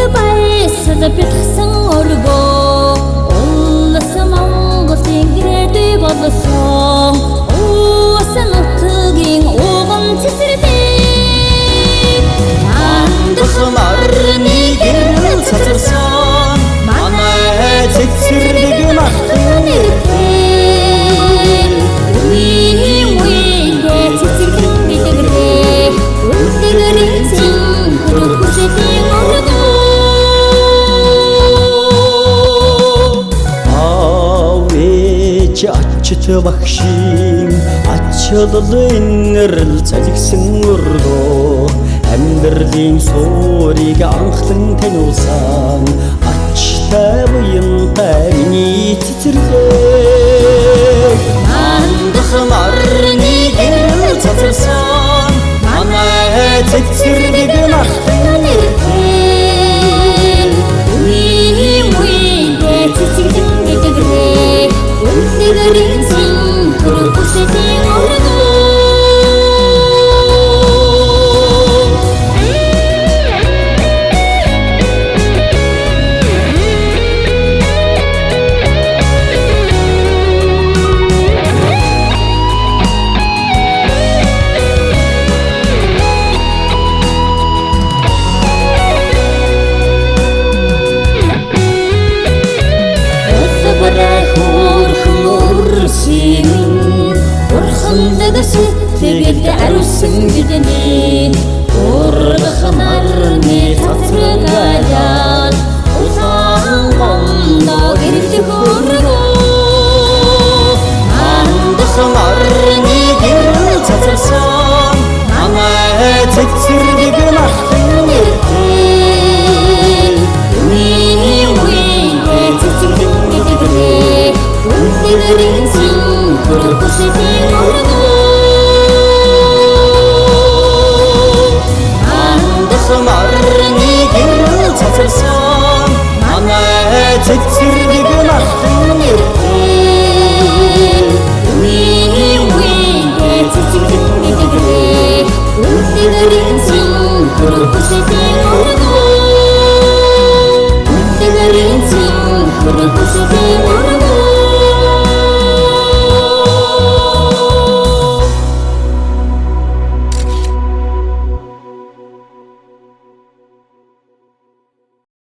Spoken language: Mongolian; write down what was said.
баясал бэлгсэн өргөө улсан Монгол тэнгэртэй болсон уусан нутгийн ууган цэцэрлээ мандах нарны гэрэл цацарсан манай цэцэрлэг махтан нэртэй үе цэцэрлэг мэдгэрээ үлдгэрийн цэнхэр хүсэтийн өргөө Ачт багшийн ачлалын нэрл залгсан өргөө амьдралын суурийг анхлан таниулсан ачтай буянтай миний цэцэрлэг мандах нарны гэрэл цацарсан манай цэцэрлэг махтан нэртэй үе цэцэрлэг мэдгэрээ үлдгэрийн цэнхэр хүсэтийн өргөө Сэтгэлд ариусан бидний урдах нарны цацрагаяад улаан гондоо гэрэлтэх өргөө мандах нарны гэрэл цацарсан манай цэцэрлэг махтан нэртэй үе цэцэрлэг мэдгэрээ үлдгэрийн цэнхэр хүсэтийн өргөө нарны гэрэл цацарсан манай цэцэрлэг махтан нэртэй үе цэцэрлэг мэдгэрээ үлдгэрийн цэнхэр хүсэтийн